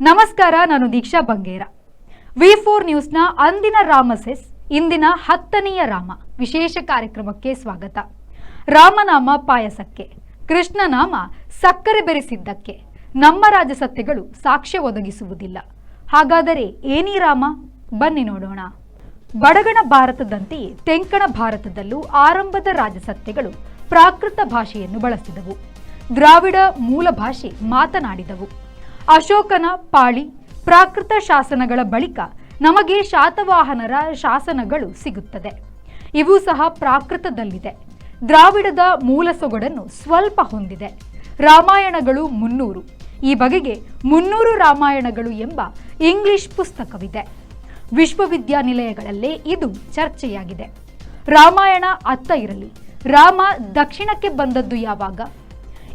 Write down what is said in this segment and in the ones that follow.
ನಮಸ್ಕಾರ, ನಾನು ದೀಕ್ಷಾ ಬಂಗೇರ. ವಿ4 ನ್ಯೂಸ್ನ ಅಂದಿನ ರಾಮಸೆಸ್ ಇಂದಿನ 10ನೆಯ ರಾಮ ವಿಶೇಷ ಕಾರ್ಯಕ್ರಮಕ್ಕೆ ಸ್ವಾಗತ. ರಾಮನಾಮ ಪಾಯಸಕ್ಕೆ, ಕೃಷ್ಣನಾಮ ಸಕ್ಕರೆ ಬೆರೆಸಿದ್ದಕ್ಕೆ ನಮ್ಮ ರಾಜಸತ್ಯಗಳು ಸಾಕ್ಷ್ಯ ಒದಗಿಸುವುದಿಲ್ಲ. ಹಾಗಾದರೆ ಏನೀ ರಾಮ? ಬನ್ನಿ ನೋಡೋಣ. ಬಡಗಣ ಭಾರತದಂತೆಯೇ ತೆಂಕಣ ಭಾರತದಲ್ಲೂ ಆರಂಭದ ರಾಜಸತ್ಯಗಳು ಪ್ರಾಕೃತ ಭಾಷೆಯನ್ನು ಬಳಸಿದವು. ದ್ರಾವಿಡ ಮೂಲ ಭಾಷೆ ಮಾತನಾಡಿದವು. ಅಶೋಕನ ಪಾಳಿ ಪ್ರಾಕೃತ ಶಾಸನಗಳ ಬಳಿಕ ನಮಗೆ ಶಾತವಾಹನರ ಶಾಸನಗಳು ಸಿಗುತ್ತದೆ. ಇವು ಸಹ ಪ್ರಾಕೃತದಲ್ಲಿದೆ. ದ್ರಾವಿಡದ ಮೂಲ ಸೊಗಡನ್ನು ಸ್ವಲ್ಪ ಹೊಂದಿದೆ. ರಾಮಾಯಣಗಳು 300. ಈ ಬಗೆಗೆ 300 ರಾಮಾಯಣಗಳು ಎಂಬ ಇಂಗ್ಲಿಷ್ ಪುಸ್ತಕವಿದೆ. ವಿಶ್ವವಿದ್ಯಾನಿಲಯಗಳಲ್ಲೇ ಇದು ಚರ್ಚೆಯಾಗಿದೆ. ರಾಮಾಯಣ ಅತ್ತ ಇರಲಿ, ರಾಮ ದಕ್ಷಿಣಕ್ಕೆ ಬಂದದ್ದು ಯಾವಾಗ?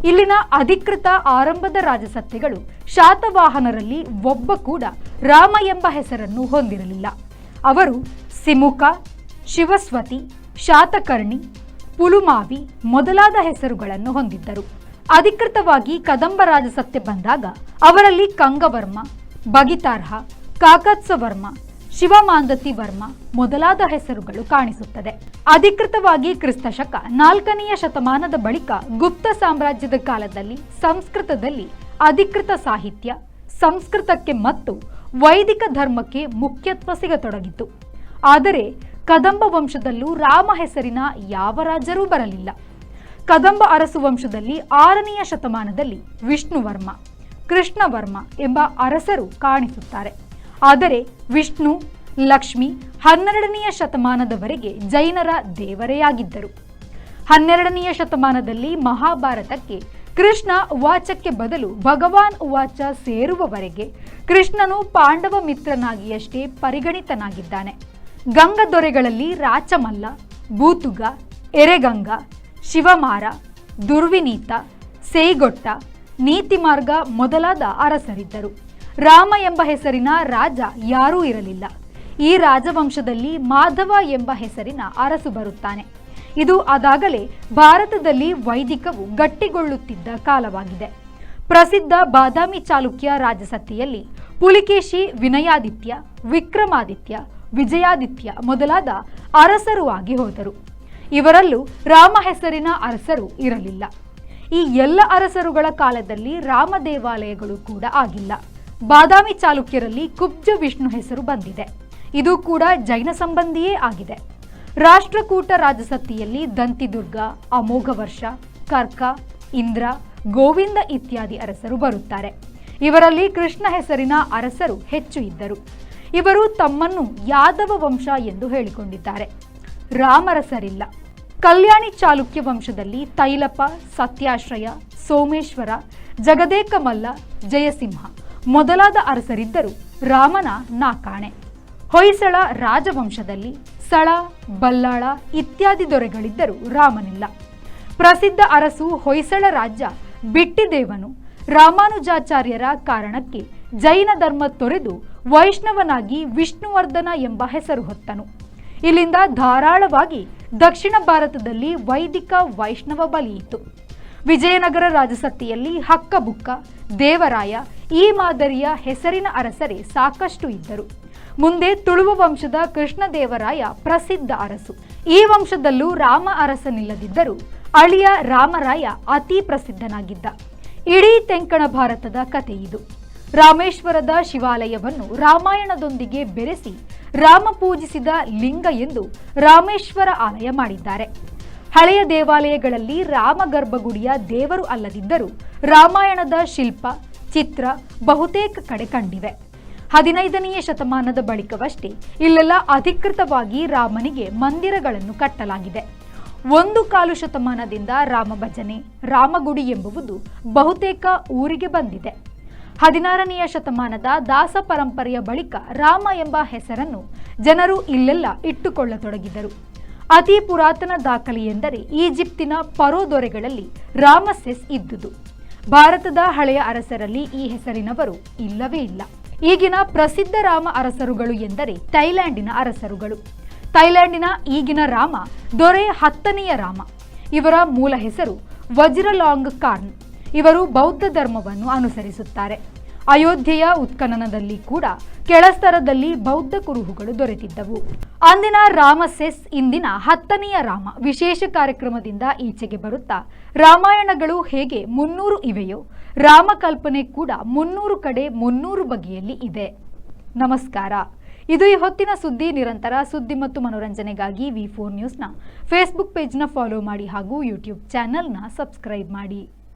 ಇಲ್ಲಿನ ಅಧಿಕೃತ ಆರಂಭದ ರಾಜಸತ್ಯಗಳು ಶಾತವಾಹನರಲ್ಲಿ ಒಬ್ಬ ಕೂಡ ರಾಮ ಎಂಬ ಹೆಸರನ್ನು ಹೊಂದಿರಲಿಲ್ಲ. ಅವರು ಸಿಮುಖ, ಶಿವಸ್ವತಿ, ಶಾತಕರ್ಣಿ, ಪುಲುಮಾವಿ ಮೊದಲಾದ ಹೆಸರುಗಳನ್ನು ಹೊಂದಿದ್ದರು. ಅಧಿಕೃತವಾಗಿ ಕದಂಬ ರಾಜಸತ್ಯ ಬಂದಾಗ ಅವರಲ್ಲಿ ಕಂಗವರ್ಮ, ಬಗಿತಾರ್ಹ, ಕಾಕತ್ಸವರ್ಮ, ಶಿವಮಾಂದತಿ ವರ್ಮ ಮೊದಲಾದ ಹೆಸರುಗಳು ಕಾಣಿಸುತ್ತದೆ. ಅಧಿಕೃತವಾಗಿ ಕ್ರಿಸ್ತಶಕ 4ನೆಯ ಶತಮಾನದ ಬಳಿಕ ಗುಪ್ತ ಸಾಮ್ರಾಜ್ಯದ ಕಾಲದಲ್ಲಿ ಸಂಸ್ಕೃತದಲ್ಲಿ ಅಧಿಕೃತ ಸಾಹಿತ್ಯ, ಸಂಸ್ಕೃತಕ್ಕೆ ಮತ್ತು ವೈದಿಕ ಧರ್ಮಕ್ಕೆ ಮುಖ್ಯತ್ವ ಸಿಗತೊಡಗಿತು. ಆದರೆ ಕದಂಬ ವಂಶದಲ್ಲೂ ರಾಮ ಹೆಸರಿನ ಯಾವ ರಾಜರೂ ಬರಲಿಲ್ಲ. ಕದಂಬ ಅರಸು ವಂಶದಲ್ಲಿ 6ನೆಯ ಶತಮಾನದಲ್ಲಿ ವಿಷ್ಣುವರ್ಮ, ಕೃಷ್ಣವರ್ಮ ಎಂಬ ಅರಸರು ಕಾಣಿಸುತ್ತಾರೆ. ಆದರೆ ವಿಷ್ಣು, ಲಕ್ಷ್ಮಿ 12ನೆಯ ಶತಮಾನದವರೆಗೆ ಜೈನರ ದೇವರೇ ಆಗಿದ್ದರು. 12ನೆಯ ಶತಮಾನದಲ್ಲಿ ಮಹಾಭಾರತಕ್ಕೆ ಕೃಷ್ಣ ಉವಾಚಕ್ಕೆ ಬದಲು ಭಗವಾನ್ ಉವಾಚ ಸೇರುವವರೆಗೆ ಕೃಷ್ಣನು ಪಾಂಡವ ಮಿತ್ರನಾಗಿಯಷ್ಟೇ ಪರಿಗಣಿತನಾಗಿದ್ದಾನೆ. ಗಂಗ ದೊರೆಗಳಲ್ಲಿ ರಾಚಮಲ್ಲ, ಬೂತುಗ, ಎರೆಗಂಗ, ಶಿವಮಾರ, ದುರ್ವಿನೀತ, ಸೇಗೊಟ್ಟ, ನೀತಿಮಾರ್ಗ ಮೊದಲಾದ ಅರಸರಿದ್ದರು. ರಾಮ ಎಂಬ ಹೆಸರಿನ ರಾಜ ಯಾರೂ ಇರಲಿಲ್ಲ. ಈ ರಾಜವಂಶದಲ್ಲಿ ಮಾಧವ ಎಂಬ ಹೆಸರಿನ ಅರಸು ಬರುತ್ತಾನೆ. ಇದು ಅದಾಗಲೇ ಭಾರತದಲ್ಲಿ ವೈದಿಕವು ಗಟ್ಟಿಗೊಳ್ಳುತ್ತಿದ್ದ ಕಾಲವಾಗಿದೆ. ಪ್ರಸಿದ್ಧ ಬಾದಾಮಿ ಚಾಲುಕ್ಯ ರಾಜಸತ್ತೆಯಲ್ಲಿ ಪುಲಿಕೇಶಿ ವಿನಯಾದಿತ್ಯ, ವಿಕ್ರಮಾದಿತ್ಯ, ವಿಜಯಾದಿತ್ಯ ಮೊದಲಾದ ಅರಸರು ಆಗಿ ಹೋದರು. ಇವರಲ್ಲೂ ರಾಮ ಹೆಸರಿನ ಅರಸರು ಇರಲಿಲ್ಲ. ಈ ಎಲ್ಲ ಅರಸರುಗಳ ಕಾಲದಲ್ಲಿ ರಾಮ ದೇವಾಲಯಗಳು ಕೂಡ ಆಗಿಲ್ಲ. ಬಾದಾಮಿ ಚಾಲುಕ್ಯರಲ್ಲಿ ಕುಬ್ಜ ವಿಷ್ಣು ಹೆಸರು ಬಂದಿದೆ. ಇದು ಕೂಡ ಜೈನ ಸಂಬಂಧಿಯೇ ಆಗಿದೆ. ರಾಷ್ಟ್ರಕೂಟ ರಾಜಸತ್ತಿಯಲ್ಲಿ ದಂತಿದುರ್ಗ, ಅಮೋಘ ವರ್ಷ, ಕರ್ಕ, ಇಂದ್ರ, ಗೋವಿಂದ ಇತ್ಯಾದಿ ಅರಸರು ಬರುತ್ತಾರೆ. ಇವರಲ್ಲಿ ಕೃಷ್ಣ ಹೆಸರಿನ ಅರಸರು ಹೆಚ್ಚು ಇದ್ದರು. ಇವರು ತಮ್ಮನ್ನು ಯಾದವ ವಂಶ ಎಂದು ಹೇಳಿಕೊಂಡಿದ್ದಾರೆ. ರಾಮರಸರಿಲ್ಲ. ಕಲ್ಯಾಣಿ ಚಾಲುಕ್ಯ ವಂಶದಲ್ಲಿ ತೈಲಪ, ಸತ್ಯಾಶ್ರಯ, ಸೋಮೇಶ್ವರ, ಜಗದೇಕಮಲ್ಲ, ಜಯಸಿಂಹ ಮೊದಲಾದ ಅರಸರಿದ್ದರು. ರಾಮನ ನಾಕಾಣೆ. ಹೊಯ್ಸಳ ರಾಜವಂಶದಲ್ಲಿ ಸಳ, ಬಲ್ಲಾಳ ಇತ್ಯಾದಿ ದೊರೆಗಳಿದ್ದರು. ರಾಮನಿಲ್ಲ. ಪ್ರಸಿದ್ಧ ಅರಸು ಹೊಯ್ಸಳ ರಾಜ್ಯ ಬಿಟ್ಟಿದೇವನು ರಾಮಾನುಜಾಚಾರ್ಯರ ಕಾರಣಕ್ಕೆ ಜೈನ ಧರ್ಮ ತೊರೆದು ವೈಷ್ಣವನಾಗಿ ವಿಷ್ಣುವರ್ಧನ ಎಂಬ ಹೆಸರು ಹೊತ್ತನು. ಇಲ್ಲಿಂದ ಧಾರಾಳವಾಗಿ ದಕ್ಷಿಣ ಭಾರತದಲ್ಲಿ ವೈದಿಕ ವೈಷ್ಣವ ಬಲಿಯಿತು. ವಿಜಯನಗರ ರಾಜಸತ್ತೆಯಲ್ಲಿ ಹಕ್ಕಬುಕ್ಕ, ದೇವರಾಯ ಈ ಮಾದರಿಯ ಹೆಸರಿನ ಅರಸರೇ ಸಾಕಷ್ಟು ಇದ್ದರು. ಮುಂದೆ ತುಳುವ ವಂಶದ ಕೃಷ್ಣದೇವರಾಯ ಪ್ರಸಿದ್ಧ ಅರಸು. ಈ ವಂಶದಲ್ಲೂ ರಾಮ ಅರಸನಿಲ್ಲದಿದ್ದರೂ ಅಳಿಯ ರಾಮರಾಯ ಅತಿ ಪ್ರಸಿದ್ಧನಾಗಿದ್ದ. ಇಡೀ ತೆಂಕಣ ಭಾರತದ ಕಥೆ ಇದು. ರಾಮೇಶ್ವರದ ಶಿವಾಲಯವನ್ನು ರಾಮಾಯಣದೊಂದಿಗೆ ಬೆರೆಸಿ ರಾಮ ಪೂಜಿಸಿದ ಲಿಂಗ ಎಂದು ರಾಮೇಶ್ವರ ಆಲಯ ಮಾಡಿದ್ದಾರೆ. ಹಳೆಯ ದೇವಾಲಯಗಳಲ್ಲಿ ರಾಮ ಗರ್ಭಗುಡಿಯ ದೇವರು ಅಲ್ಲದಿದ್ದರೂ ರಾಮಾಯಣದ ಶಿಲ್ಪ, ಚಿತ್ರ ಬಹುತೇಕ ಕಡೆ ಕಂಡಿವೆ. 15ನೆಯ ಶತಮಾನದ ಬಳಿಕವಷ್ಟೇ ಇಲ್ಲೆಲ್ಲ ಅಧಿಕೃತವಾಗಿ ರಾಮನಿಗೆ ಮಂದಿರಗಳನ್ನು ಕಟ್ಟಲಾಗಿದೆ. 1 ಶತಮಾನದಿಂದ ರಾಮ ಭಜನೆ, ರಾಮಗುಡಿ ಎಂಬುವುದು ಬಹುತೇಕ ಊರಿಗೆ ಬಂದಿದೆ. 16ನೆಯ ಶತಮಾನದ ದಾಸ ಪರಂಪರೆಯ ಬಳಿಕ ರಾಮ ಎಂಬ ಹೆಸರನ್ನು ಜನರು ಇಲ್ಲೆಲ್ಲ ಇಟ್ಟುಕೊಳ್ಳತೊಡಗಿದರು. ಅತಿ ಪುರಾತನ ದಾಖಲೆ ಎಂದರೆ ಈಜಿಪ್ತಿನ ಫರೋ ದೊರೆಗಳಲ್ಲಿ ರಾಮಸೆಸ್ ಇದ್ದುದು. ಭಾರತದ ಹಳೆಯ ಅರಸರಲ್ಲಿ ಈ ಹೆಸರಿನವರು ಇಲ್ಲವೇ ಇಲ್ಲ. ಈಗಿನ ಪ್ರಸಿದ್ಧ ರಾಮ ಅರಸರುಗಳು ಎಂದರೆ ಥೈಲ್ಯಾಂಡಿನ ಅರಸರುಗಳು. ಥೈಲ್ಯಾಂಡಿನ ಈಗಿನ ರಾಮ ದೊರೆ 10ನೆಯ ರಾಮ. ಇವರ ಮೂಲ ಹೆಸರು ವಜಿರಲಾಂಗ್ ಖಾನ್. ಇವರು ಬೌದ್ಧ ಧರ್ಮವನ್ನು ಅನುಸರಿಸುತ್ತಾರೆ. ಅಯೋಧ್ಯೆಯ ಉತ್ಖನನದಲ್ಲಿ ಕೂಡ ಕೆಳಸ್ತರದಲ್ಲಿ ಬೌದ್ಧ ಕುರುಹುಗಳು ದೊರೆತಿದ್ದವು. ಅಂದಿನ ರಾಮಸೆಸ್ ಇಂದಿನ 10ನೆಯ ರಾಮ ವಿಶೇಷ ಕಾರ್ಯಕ್ರಮದಿಂದ ಈಚೆಗೆ ಬರುತ್ತಾ ರಾಮಾಯಣಗಳು ಹೇಗೆ 300 ಇವೆಯೋ ರಾಮಕಲ್ಪನೆ ಕೂಡ 300 ಕಡೆ 300 ಬಗೆಯಲ್ಲಿ ಇದೆ. ನಮಸ್ಕಾರ. ಇದು ಈ ಹೊತ್ತಿನ ಸುದ್ದಿ. ನಿರಂತರ ಸುದ್ದಿ ಮತ್ತು ಮನೋರಂಜನೆಗಾಗಿ V4 ನ್ಯೂಸ್ನ ಫೇಸ್ಬುಕ್ ಪೇಜ್ನ ಫಾಲೋ ಮಾಡಿ ಹಾಗೂ ಯೂಟ್ಯೂಬ್ ಚಾನೆಲ್ನ ಸಬ್ಸ್ಕ್ರೈಬ್ ಮಾಡಿ.